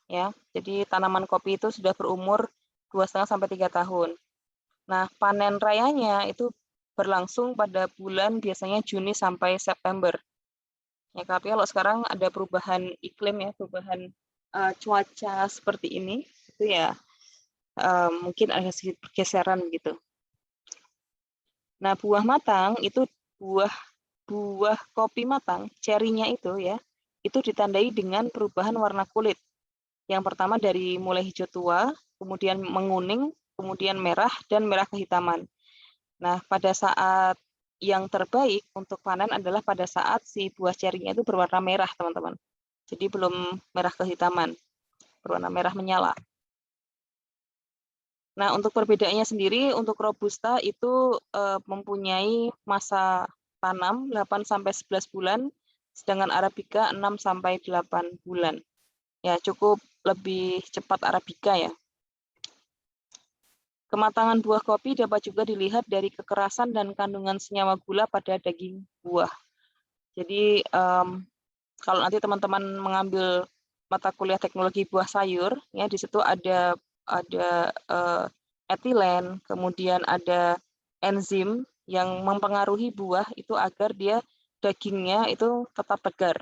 Ya, jadi tanaman kopi itu sudah berumur 2,5 sampai 3 tahun. Nah, panen rayanya itu berlangsung pada bulan biasanya Juni sampai September. Ya, tapi kalau sekarang ada perubahan iklim ya, perubahan cuaca seperti ini, itu ya mungkin ada sedikit pergeseran gitu. Nah, buah matang itu buah kopi matang, cerinya itu ya, itu ditandai dengan perubahan warna kulit. Yang pertama dari mulai hijau tua, kemudian menguning, kemudian merah, dan merah kehitaman. Nah, pada saat yang terbaik untuk panen adalah pada saat si buah cerinya itu berwarna merah, teman-teman. Jadi belum merah kehitaman, berwarna merah menyala. Nah, untuk perbedaannya sendiri, untuk Robusta itu mempunyai masa tanam 8-11 bulan, sedangkan Arabica 6-8 bulan. Ya, cukup lebih cepat Arabica ya. Kematangan buah kopi dapat juga dilihat dari kekerasan dan kandungan senyawa gula pada daging buah. Jadi kalau nanti teman-teman mengambil mata kuliah teknologi buah sayur, ya di situ ada etilen, kemudian ada enzim yang mempengaruhi buah itu agar dia dagingnya itu tetap tegar.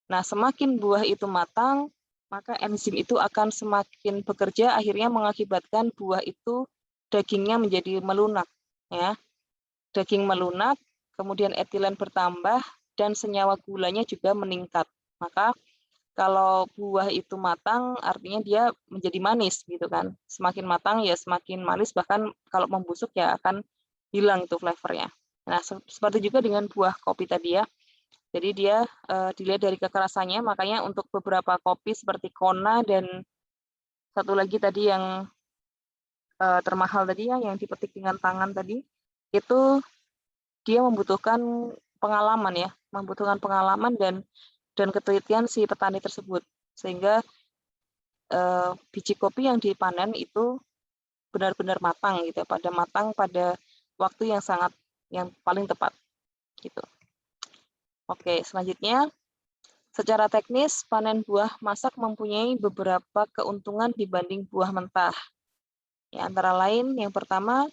Nah, semakin buah itu matang, maka enzim itu akan semakin bekerja, akhirnya mengakibatkan buah itu dagingnya menjadi melunak. Ya. Daging melunak, kemudian etilen bertambah, dan senyawa gulanya juga meningkat. Maka kalau buah itu matang, artinya dia menjadi manis gitu kan. Semakin matang ya semakin manis, bahkan kalau membusuk ya akan hilang itu flavornya. Nah, seperti juga dengan buah kopi tadi ya. Jadi dia dilihat dari kekerasannya, makanya untuk beberapa kopi seperti Kona dan satu lagi tadi yang termahal tadi ya, yang dipetik dengan tangan tadi, itu dia membutuhkan pengalaman ya, membutuhkan pengalaman dan ketelitian si petani tersebut, sehingga biji kopi yang dipanen itu benar-benar matang gitu, pada waktu yang paling tepat gitu. Oke, selanjutnya secara teknis panen buah masak mempunyai beberapa keuntungan dibanding buah mentah. Ya, antara lain yang pertama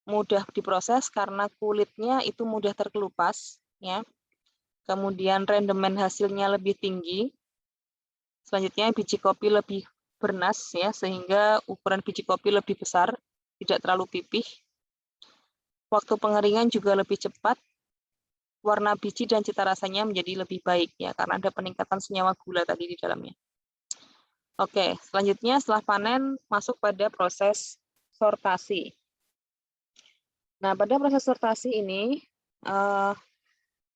mudah diproses karena kulitnya itu mudah terkelupas, ya. Kemudian rendemen hasilnya lebih tinggi. Selanjutnya biji kopi lebih bernas, ya, sehingga ukuran biji kopi lebih besar, tidak terlalu pipih. Waktu pengeringan juga lebih cepat. Warna biji dan cita rasanya menjadi lebih baik, ya, karena ada peningkatan senyawa gula tadi di dalamnya. Oke, selanjutnya setelah panen masuk pada proses sortasi. Nah, pada proses sortasi ini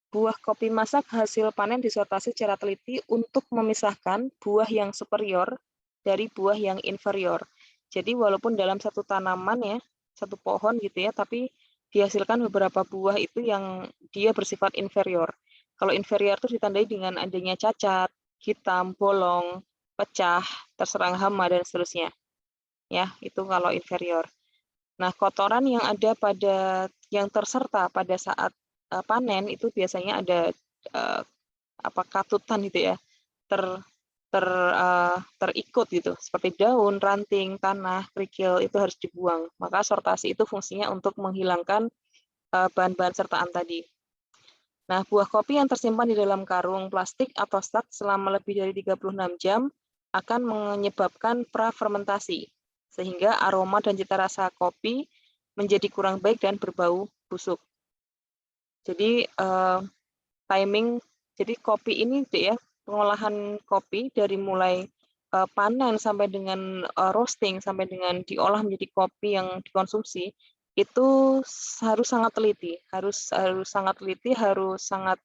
buah kopi masak hasil panen disortasi secara teliti untuk memisahkan buah yang superior dari buah yang inferior. Jadi walaupun dalam satu tanaman, ya, satu pohon gitu, ya, tapi dihasilkan beberapa buah itu yang dia bersifat inferior. Kalau inferior itu ditandai dengan adanya cacat, hitam, bolong, pecah, terserang hama, dan seterusnya. Ya, itu kalau inferior. Nah, kotoran yang ada yang terserta pada saat panen itu biasanya ada katutan gitu, ya, terikut gitu, seperti daun, ranting, tanah, kerikil, itu harus dibuang. Maka sortasi itu fungsinya untuk menghilangkan bahan-bahan sertaan tadi. Nah, buah kopi yang tersimpan di dalam karung plastik atau stak selama lebih dari 36 jam akan menyebabkan prafermentasi, sehingga aroma dan cita rasa kopi menjadi kurang baik dan berbau busuk. Jadi jadi kopi ini, ya, pengolahan kopi dari mulai panen sampai dengan roasting, sampai dengan diolah menjadi kopi yang dikonsumsi, itu harus sangat teliti, harus sangat teliti, harus sangat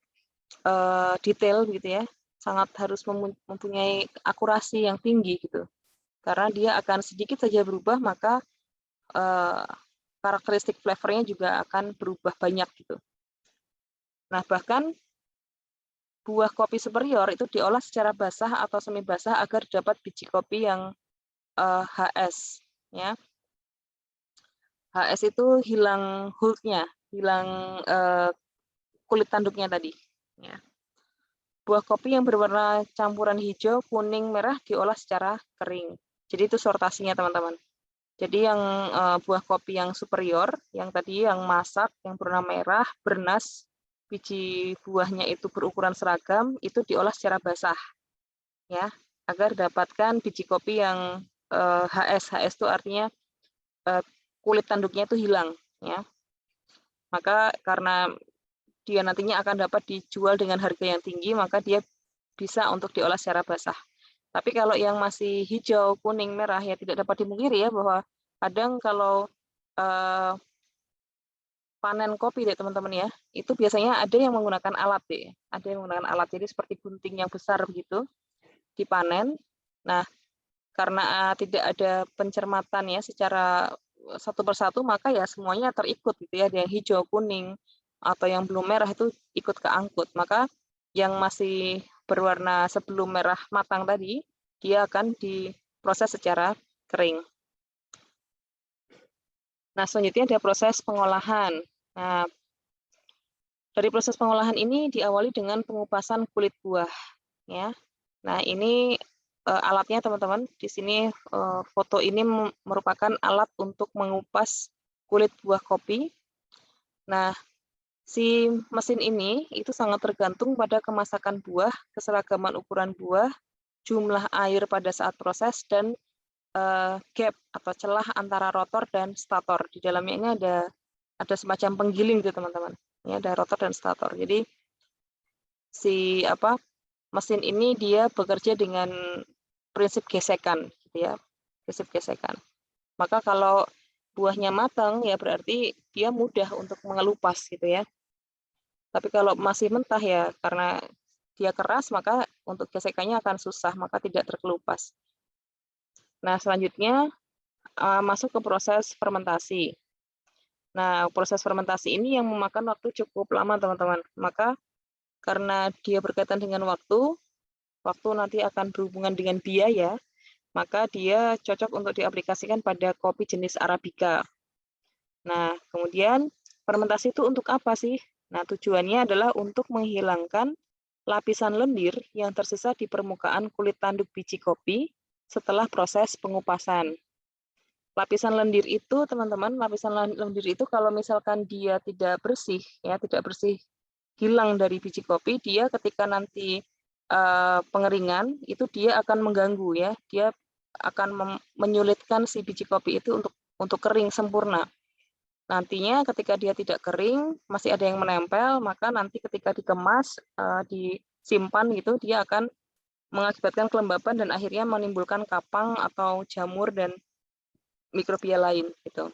detail gitu, ya, harus mempunyai akurasi yang tinggi gitu, karena dia akan sedikit saja berubah, maka karakteristik flavornya juga akan berubah banyak gitu. Nah, bahkan buah kopi superior itu diolah secara basah atau semi basah agar dapat biji kopi yang HS, ya. HS itu hilang hulknya, hilang kulit tanduknya tadi, ya. Buah kopi yang berwarna campuran hijau, kuning, merah diolah secara kering. Jadi itu sortasinya, teman-teman. Jadi yang buah kopi yang superior, yang tadi yang masak, yang berwarna merah, bernas, biji buahnya itu berukuran seragam, itu diolah secara basah, ya, agar dapatkan biji kopi yang HS. HS itu artinya kulit tanduknya itu hilang, ya. Maka karena dia nantinya akan dapat dijual dengan harga yang tinggi, maka dia bisa untuk diolah secara basah. Tapi kalau yang masih hijau, kuning, merah, ya tidak dapat dimungkiri, ya, bahwa kadang kalau panen kopi deh teman-teman, ya, itu biasanya ada yang menggunakan alat deh, ada yang menggunakan alat, jadi seperti gunting yang besar begitu dipanen. Nah, karena tidak ada pencermatan, ya, secara satu persatu, maka ya semuanya terikut gitu, ya, ada yang hijau, kuning, atau yang belum merah itu ikut keangkut. Maka yang masih berwarna sebelum merah matang tadi, dia akan diproses secara kering. Nah, selanjutnya ada proses pengolahan. Nah, dari proses pengolahan ini diawali dengan pengupasan kulit buah, ya. Nah, ini alatnya, teman-teman. Di sini foto ini merupakan alat untuk mengupas kulit buah kopi. Nah, si mesin ini itu sangat tergantung pada kemasakan buah, keseragaman ukuran buah, jumlah air pada saat proses, dan gap atau celah antara rotor dan stator. Di dalamnya ini ada semacam penggiling gitu, teman-teman. Ini ada rotor dan stator. Jadi mesin ini dia bekerja dengan prinsip gesekan, gitu, ya, prinsip gesekan. Maka kalau buahnya matang, ya berarti dia mudah untuk mengelupas gitu, ya. Tapi kalau masih mentah, ya karena dia keras, maka untuk gesekannya akan susah, maka tidak terkelupas. Nah, selanjutnya masuk ke proses fermentasi. Nah, proses fermentasi ini yang memakan waktu cukup lama, teman-teman. Maka karena dia berkaitan dengan waktu nanti akan berhubungan dengan biaya, maka dia cocok untuk diaplikasikan pada kopi jenis Arabica. Nah, kemudian fermentasi itu untuk apa sih? Nah, tujuannya adalah untuk menghilangkan lapisan lendir yang tersisa di permukaan kulit tanduk biji kopi setelah proses pengupasan. Lapisan lendir itu, teman-teman, lapisan lendir itu kalau misalkan dia tidak bersih, hilang dari biji kopi, dia ketika nanti pengeringan itu dia akan mengganggu ya, dia akan menyulitkan si biji kopi itu untuk kering sempurna. Nantinya ketika dia tidak kering, masih ada yang menempel, maka nanti ketika dikemas, disimpan gitu, dia akan mengakibatkan kelembapan dan akhirnya menimbulkan kapang atau jamur dan mikrobia lain gitu.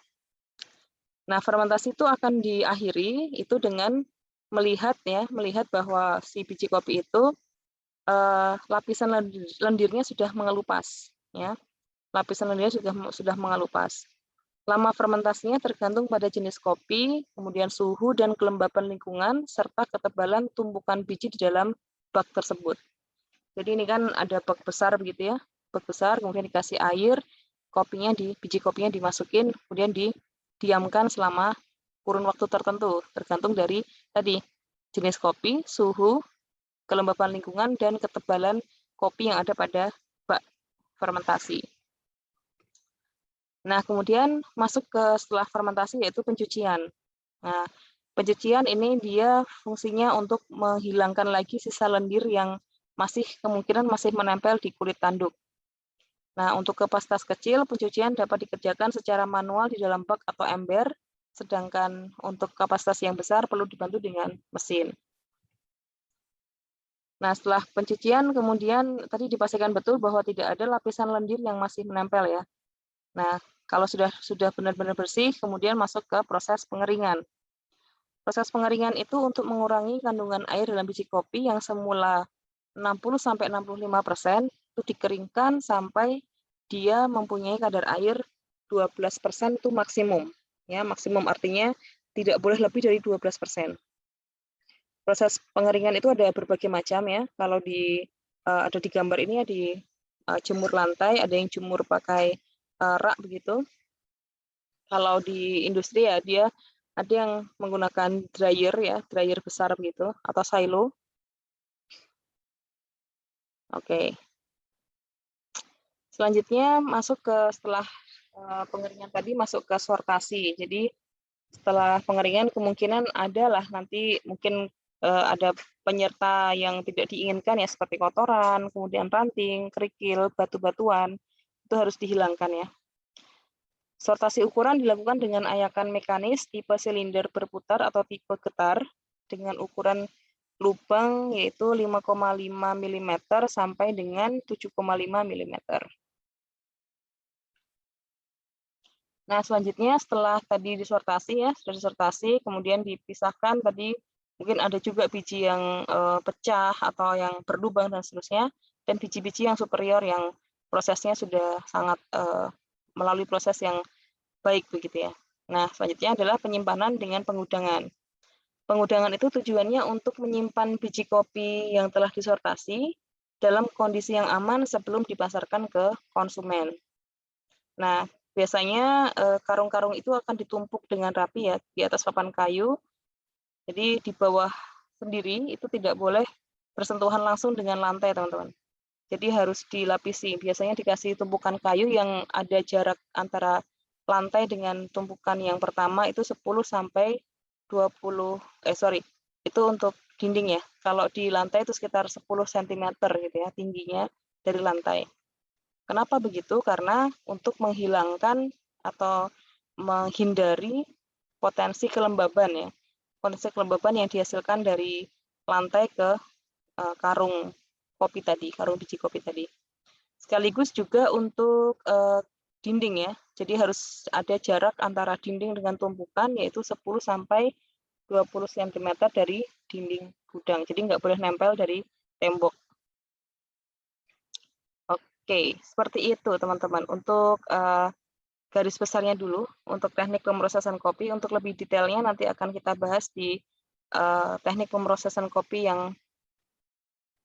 Nah, fermentasi itu akan diakhiri itu dengan melihat bahwa si biji kopi itu lapisan lendirnya sudah mengelupas ya. Lapisan lendirnya sudah mengelupas. Lama fermentasinya tergantung pada jenis kopi, kemudian suhu dan kelembapan lingkungan, serta ketebalan tumpukan biji di dalam bak tersebut. Jadi ini kan ada bak besar begitu ya, bak besar, kemudian dikasih air, biji kopinya dimasukin, kemudian didiamkan selama kurun waktu tertentu, tergantung dari tadi jenis kopi, suhu, kelembapan lingkungan, dan ketebalan kopi yang ada pada bak fermentasi. Nah, kemudian masuk ke setelah fermentasi yaitu pencucian. Nah, pencucian ini dia fungsinya untuk menghilangkan lagi sisa lendir yang kemungkinan masih menempel di kulit tanduk. Nah, untuk kapasitas kecil, pencucian dapat dikerjakan secara manual di dalam bak atau ember, sedangkan untuk kapasitas yang besar perlu dibantu dengan mesin. Nah, setelah pencucian kemudian tadi dipastikan betul bahwa tidak ada lapisan lendir yang masih menempel ya. Nah, kalau sudah benar-benar bersih, kemudian masuk ke proses pengeringan. Proses pengeringan itu untuk mengurangi kandungan air dalam biji kopi yang semula 60-65% itu dikeringkan sampai dia mempunyai kadar air 12% itu maksimum. Ya, maksimum artinya tidak boleh lebih dari 12%. Proses pengeringan itu ada berbagai macam ya. Kalau ada di gambar ini ya, di jemur lantai, ada yang jemur pakai rak begitu. Kalau di industri ya dia ada yang menggunakan dryer besar begitu atau silo. Oke. Selanjutnya masuk ke setelah pengeringan tadi masuk ke sortasi. Jadi setelah pengeringan kemungkinan adalah nanti mungkin ada penyerta yang tidak diinginkan ya seperti kotoran, kemudian ranting, kerikil, batu-batuan itu harus dihilangkan ya. Sortasi ukuran dilakukan dengan ayakan mekanis tipe silinder berputar atau tipe getar dengan ukuran lubang yaitu 5,5 mm sampai dengan 7,5 mm. Nah, selanjutnya setelah tadi disortasi ya, sudah disortasi, kemudian dipisahkan tadi mungkin ada juga biji yang pecah atau yang berlubang dan seterusnya, dan biji-biji yang superior yang prosesnya sudah sangat melalui proses yang baik begitu ya. Nah, selanjutnya adalah penyimpanan dengan pengudangan. Pengudangan itu tujuannya untuk menyimpan biji kopi yang telah disortasi dalam kondisi yang aman sebelum dipasarkan ke konsumen. Nah, biasanya karung-karung itu akan ditumpuk dengan rapi ya di atas papan kayu. Jadi di bawah sendiri itu tidak boleh bersentuhan langsung dengan lantai, teman-teman. Jadi harus dilapisi. Biasanya dikasih tumpukan kayu yang ada jarak antara lantai dengan tumpukan yang pertama itu 10 sampai 20 itu untuk dinding ya. Kalau di lantai itu sekitar 10 cm gitu ya tingginya dari lantai. Kenapa begitu? Karena untuk menghilangkan atau menghindari potensi kelembaban ya. Potensi kelembaban yang dihasilkan dari lantai ke karung kopi tadi, karung biji kopi tadi. Sekaligus juga untuk dinding ya. Jadi harus ada jarak antara dinding dengan tumpukan yaitu 10 sampai 20 cm dari dinding gudang. Jadi nggak boleh nempel dari tembok. Oke, seperti itu teman-teman. Untuk garis besarnya dulu untuk teknik pemrosesan kopi. Untuk lebih detailnya nanti akan kita bahas di teknik pemrosesan kopi yang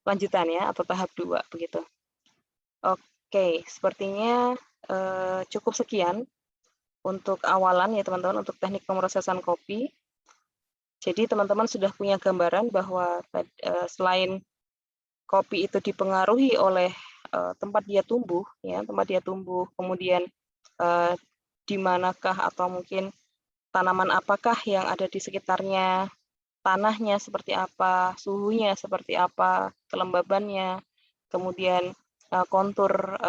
lanjutan ya atau tahap 2 begitu. Oke, sepertinya cukup sekian untuk awalan ya teman-teman untuk teknik pemrosesan kopi. Jadi teman-teman sudah punya gambaran bahwa selain kopi itu dipengaruhi oleh tempat dia tumbuh, ya, tempat dia tumbuh, kemudian di manakah atau mungkin tanaman apakah yang ada di sekitarnya, tanahnya seperti apa, suhunya seperti apa, kelembabannya, kemudian kontur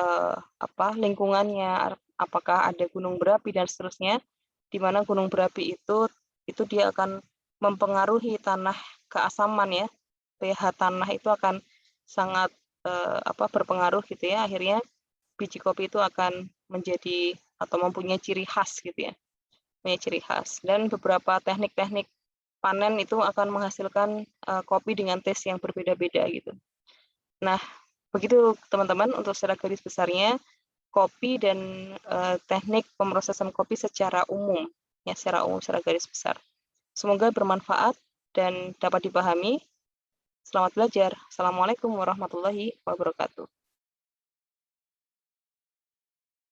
lingkungannya, apakah ada gunung berapi dan seterusnya, di mana gunung berapi itu dia akan mempengaruhi tanah keasaman ya, pH tanah itu akan sangat berpengaruh gitu ya, akhirnya biji kopi itu akan menjadi atau mempunyai ciri khas gitu ya, punya ciri khas. Dan beberapa teknik-teknik panen itu akan menghasilkan kopi dengan taste yang berbeda-beda gitu. Nah, begitu teman-teman untuk secara garis besarnya kopi dan teknik pemrosesan kopi secara umum ya, secara garis besar. Semoga bermanfaat dan dapat dipahami. Selamat belajar. Assalamualaikum warahmatullahi wabarakatuh.